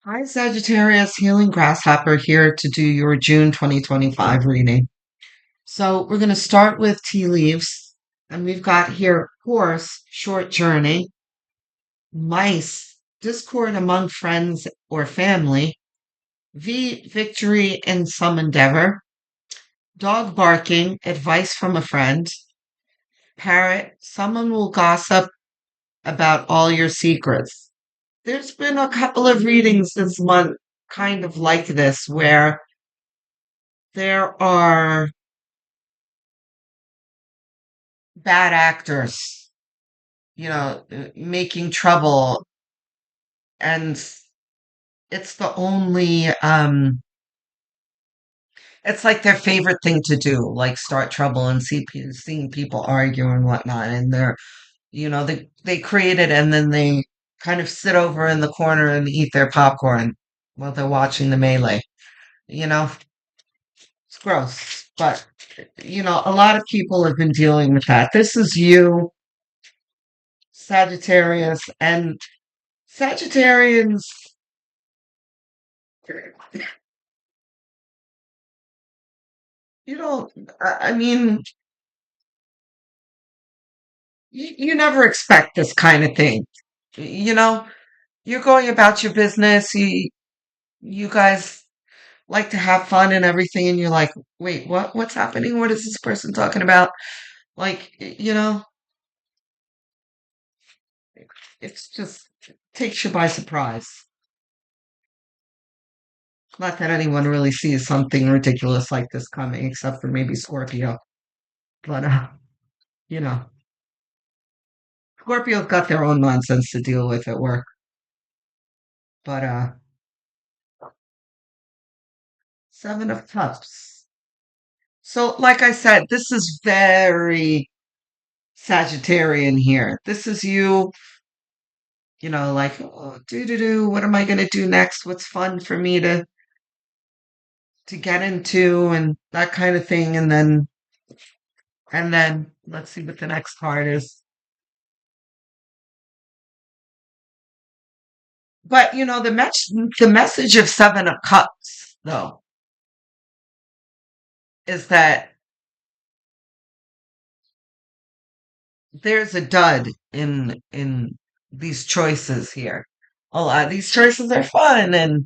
Hi, Sagittarius, Healing Grasshopper here to do your June 2025 reading. So, we're going to start with tea leaves, and we've got here horse, short journey, mice, discord among friends or family, victory in some endeavor, dog barking, advice from a friend, parrot, someone will gossip about all your secrets. There's been a couple of readings this month kind of like this where there are bad actors, making trouble, and it's the only it's like their favorite thing to do, like start trouble and seeing people argue and whatnot, and they create it and then they kind of sit over in the corner and eat their popcorn while they're watching the melee. You know, it's gross, but a lot of people have been dealing with that. This is you, Sagittarius, and Sagittarians, you don't, I mean, you never expect this kind of thing. You know, you're going about your business. You guys like to have fun and everything. And you're like, wait, what's happening? What is this person talking about? Like, it's just takes you by surprise. Not that anyone really sees something ridiculous like this coming, except for maybe Scorpio. But, you know, Scorpio's got their own nonsense to deal with at work. But, Seven of Cups. So, like I said, this is very Sagittarian here. This is you, like, oh, do, what am I going to do next? What's fun for me to get into and that kind of thing. And then let's see what the next card is. But, the message of Seven of Cups, though, is that there's a dud in these choices here. A lot of these choices are fun and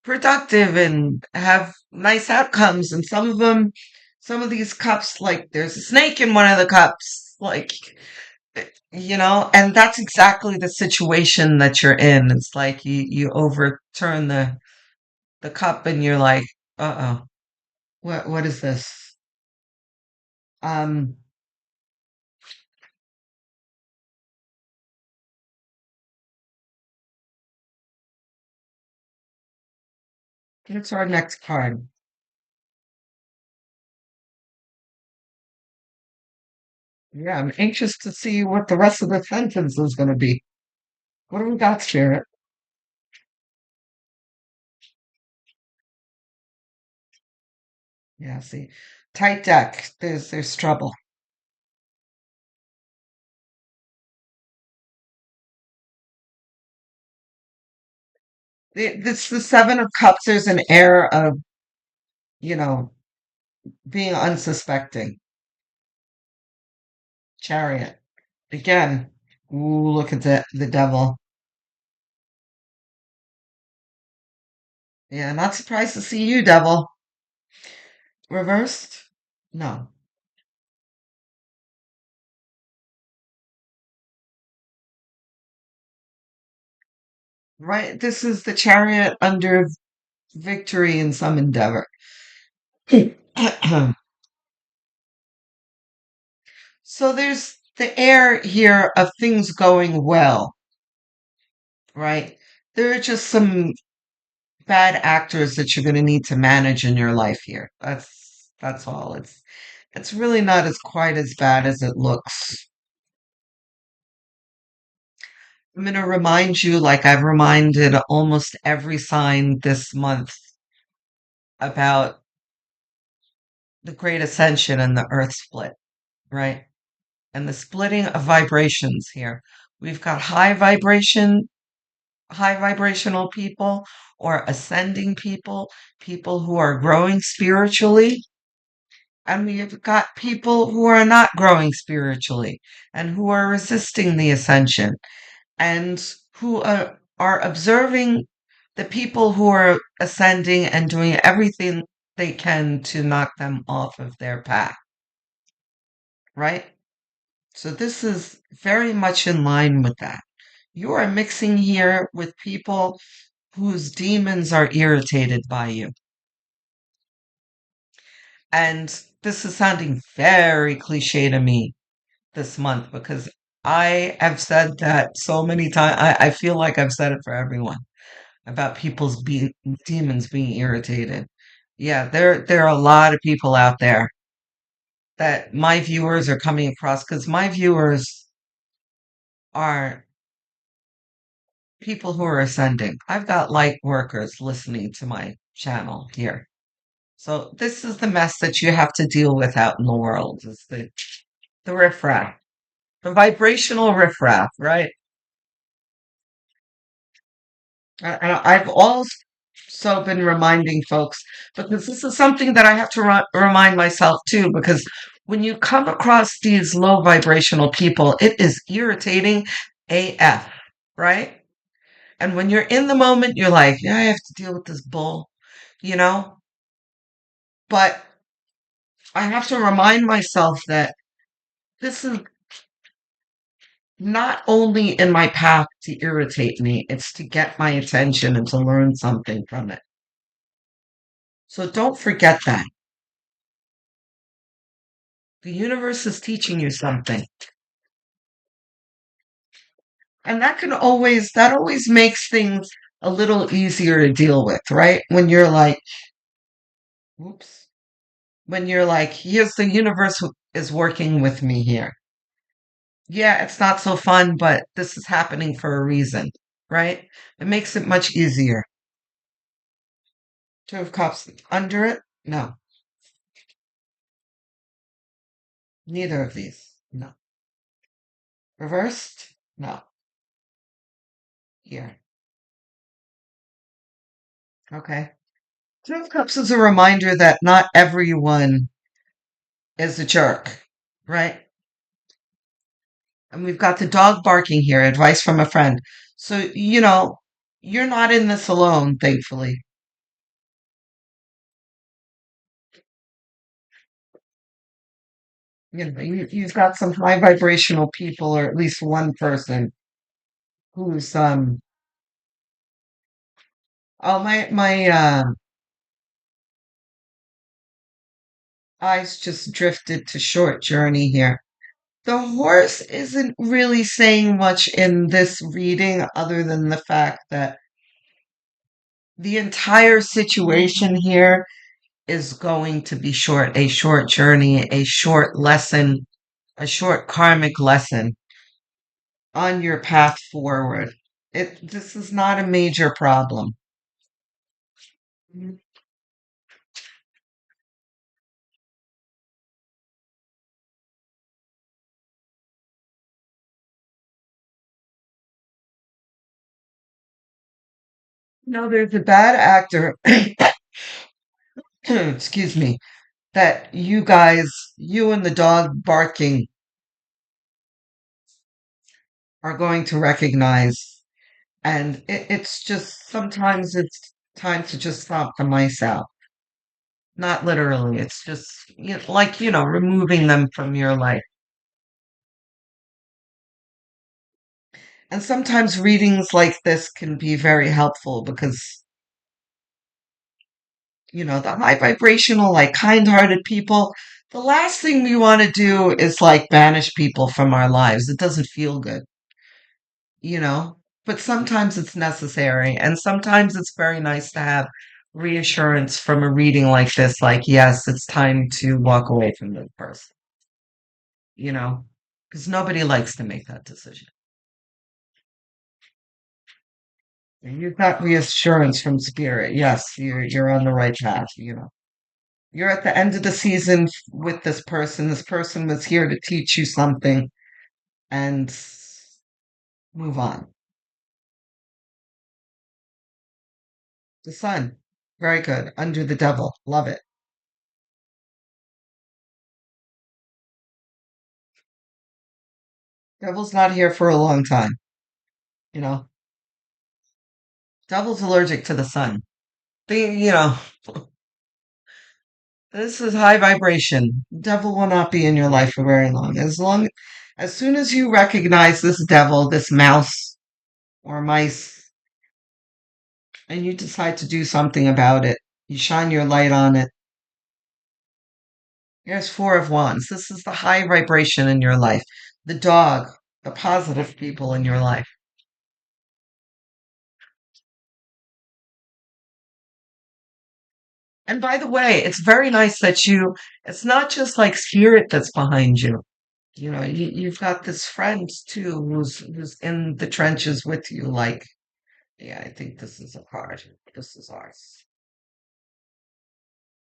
productive and have nice outcomes. And some of these cups, like there's a snake in one of the cups, like, and that's exactly the situation that you're in. It's like you overturn the cup and you're like, uh-oh, what is this? Um, it's our next card. Yeah, I'm anxious to see what the rest of the sentence is going to be. What do we got, Spirit? Yeah, see, tight deck. There's trouble. This the Seven of Cups. There's an air of you know being unsuspecting. Chariot again. Ooh, look at the devil. Yeah, not surprised to see you, devil. Reversed? No. Right. This is the chariot under victory in some endeavor. So there's the air here of things going well, right? There are just some bad actors that you're going to need to manage in your life here. That's all. It's really not as quite as bad as it looks. I'm going to remind you, like I've reminded almost every sign this month, about the Great Ascension and the Earth split, right? And the splitting of vibrations here. We've got high vibration high vibrational people or ascending people, people who are growing spiritually. And we've got people who are not growing spiritually and who are resisting the ascension and who are observing the people who are ascending and doing everything they can to knock them off of their path, right? So this is very much in line with that. You are mixing here with people whose demons are irritated by you. And this is sounding very cliche to me this month because I have said that so many times. I feel like I've said it for everyone about demons being irritated. Yeah, there are a lot of people out there that my viewers are coming across because my viewers are people who are ascending. I've got light workers listening to my channel here. So this is the mess that you have to deal with out in the world, is the riffraff, the vibrational riffraff, right? And I've also been reminding folks because this is something that I have to remind myself too, because when you come across these low vibrational people, it is irritating AF, right? And when you're in the moment, you're like, yeah, I have to deal with this bull, you know? But I have to remind myself that this is not only in my path to irritate me, it's to get my attention and to learn something from it. So don't forget that. The universe is teaching you something. And that always makes things a little easier to deal with, right? Whoops, when you're like, here's the universe is working with me here. Yeah, it's not so fun, but this is happening for a reason, right? It makes it much easier. Two of Cups under it? No, neither of these. No. Reversed? No. Here. Okay. Two of Cups is a reminder that not everyone is a jerk, right? And we've got the dog barking here, advice from a friend. So, you're not in this alone, thankfully. You've got some high vibrational people, or at least one person who's oh, my eyes just drifted to short journey here. The horse isn't really saying much in this reading other than the fact that the entire situation here is going to be short, a short journey, a short lesson, a short karmic lesson on your path forward. This is not a major problem. No, there's a bad actor, excuse me, that you and the dog barking are going to recognize. And it's just sometimes it's time to just stop the mice out. Not literally. It's just removing them from your life. And sometimes readings like this can be very helpful because, the high vibrational, like kind hearted people, the last thing we want to do is like banish people from our lives. It doesn't feel good, you know? But sometimes it's necessary. And sometimes it's very nice to have reassurance from a reading like this, like, yes, it's time to walk away from this person, you know? Because nobody likes to make that decision. You've got reassurance from spirit. Yes, you're on the right path, You're at the end of the season with this person. This person was here to teach you something and move on. The sun. Very good. Under the devil. Love it. Devil's not here for a long time. You know, devil's allergic to the sun. The, this is high vibration. Devil will not be in your life for very long. As soon as you recognize this devil, this mouse or mice, and you decide to do something about it, you shine your light on it. Here's Four of Wands. This is the high vibration in your life. The dog, the positive people in your life. And by the way, it's very nice that it's not just like spirit that's behind you. You've got this friend too who's in the trenches with you. Like, yeah, I think this is a card. This is ours.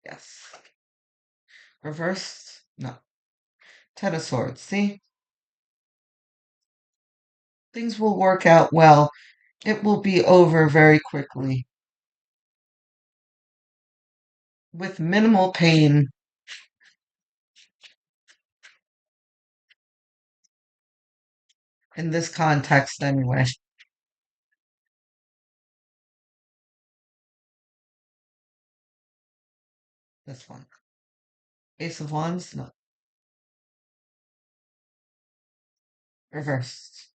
Yes. Reversed? No. Ten of Swords. See? Things will work out well. It will be over very quickly with minimal pain in this context, anyway. This one. Ace of Wands? No. Reversed.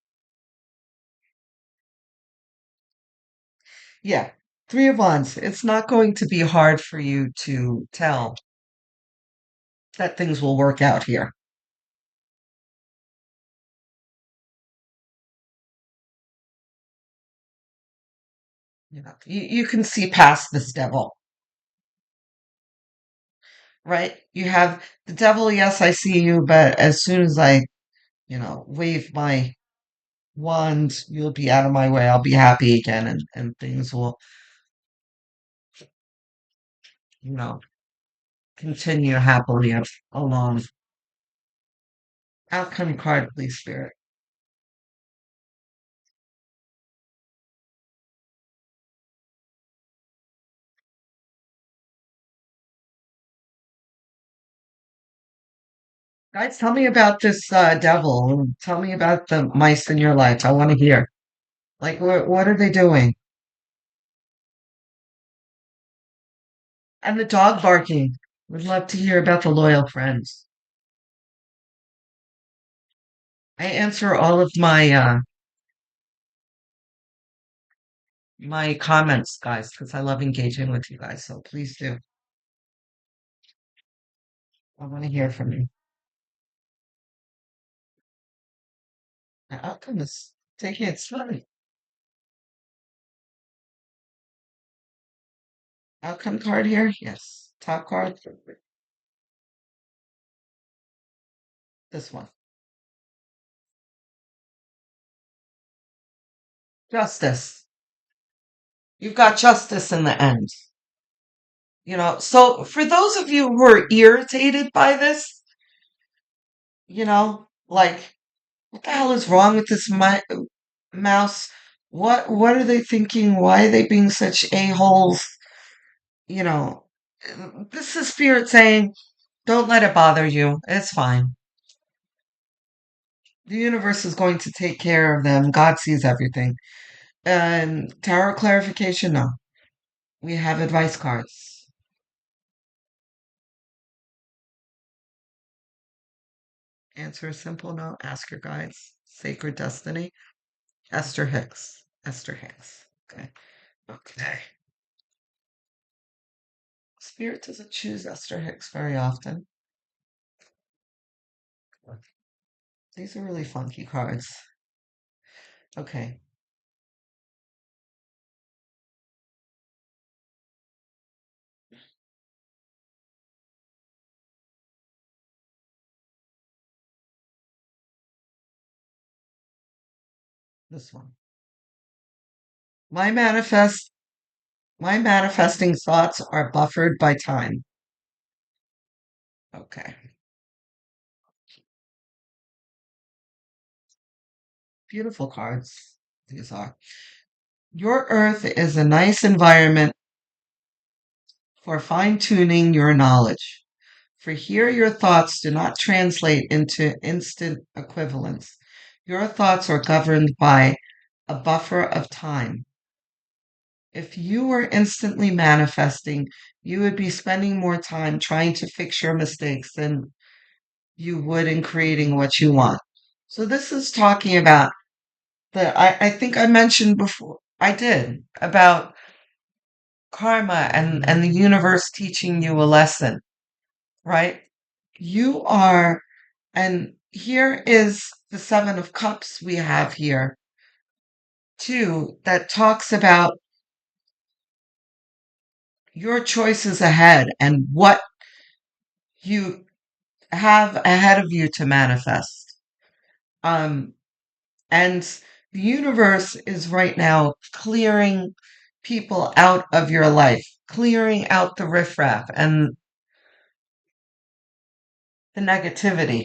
Yeah. Three of Wands. It's not going to be hard for you to tell that things will work out here. You can see past this devil, right? You have the devil, yes, I see you, but as soon as I, wave my wand, you'll be out of my way. I'll be happy again and things will, you know, continue happily along. Outcome card, please, Spirit. Guys, tell me about this devil. Tell me about the mice in your life. I want to hear. Like, what are they doing? And the dog barking. Would love to hear about the loyal friends. I answer all of my comments, guys, because I love engaging with you guys. So please do. I want to hear from you. The outcome is taking its time. Outcome card here? Yes. Top card? This one. Justice. You've got justice in the end. So for those of you who are irritated by this, like, what the hell is wrong with this mouse? What are they thinking? Why are they being such a-holes? You know, this is spirit saying, don't let it bother you. It's fine. The universe is going to take care of them. God sees everything. And tarot clarification, no. We have advice cards. Answer is simple, no. Ask your guides. Sacred Destiny. Esther Hicks. Esther Hicks. Okay. Okay. Spirit doesn't choose Esther Hicks very often. These are really funky cards. Okay. This one. My manifest my manifesting thoughts are buffered by time. Okay. Beautiful cards. These are. Your earth is a nice environment for fine-tuning your knowledge. For here your thoughts do not translate into instant equivalence. Your thoughts are governed by a buffer of time. If you were instantly manifesting, you would be spending more time trying to fix your mistakes than you would in creating what you want. So this is talking about I think I mentioned before, I did, about karma and the universe teaching you a lesson, right? You are, and here is the Seven of Cups we have here too, that talks about your choices ahead and what you have ahead of you to manifest. Um, and the universe is right now clearing people out of your life, clearing out the riffraff and the negativity,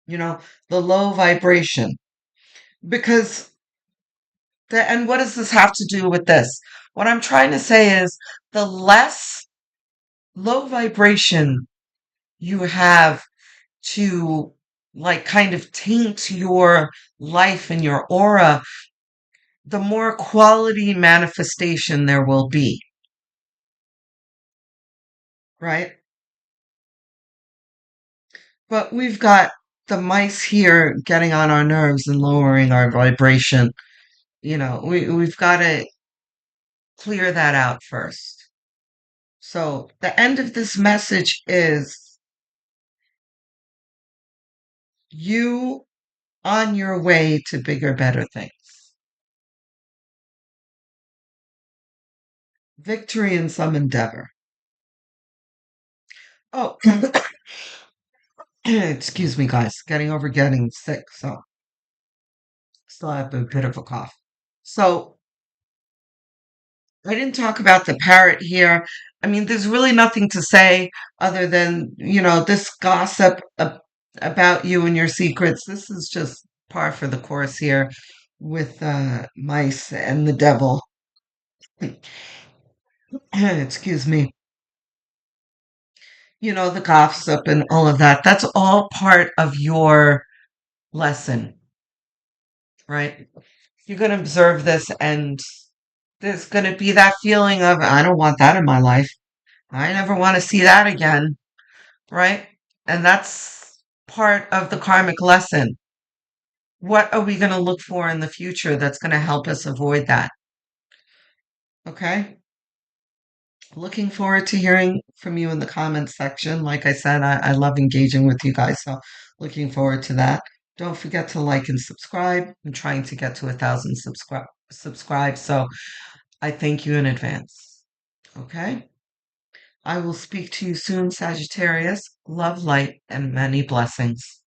you know, the low vibration. Because and what does this have to do with this? What I'm trying to say is the less low vibration you have to like kind of taint your life and your aura, the more quality manifestation there will be, right? But we've got the mice here getting on our nerves and lowering our vibration. We've got to clear that out first. So the end of this message is you on your way to bigger, better things. Victory in some endeavor. Oh, excuse me, guys. Getting sick, so still have a bit of a cough. So I didn't talk about the parrot here. I mean, there's really nothing to say other than, this gossip about you and your secrets. This is just par for the course here with mice and the devil. Excuse me. The gossip and all of that. That's all part of your lesson, right? You're going to observe this, and there's going to be that feeling of, I don't want that in my life. I never want to see that again, right? And that's part of the karmic lesson. What are we going to look for in the future that's going to help us avoid that? Okay? Looking forward to hearing from you in the comments section. Like I said, I love engaging with you guys, so looking forward to that. Don't forget to like and subscribe. I'm trying to get to 1,000 subscribe, so I thank you in advance. Okay? I will speak to you soon, Sagittarius. Love, light, and many blessings.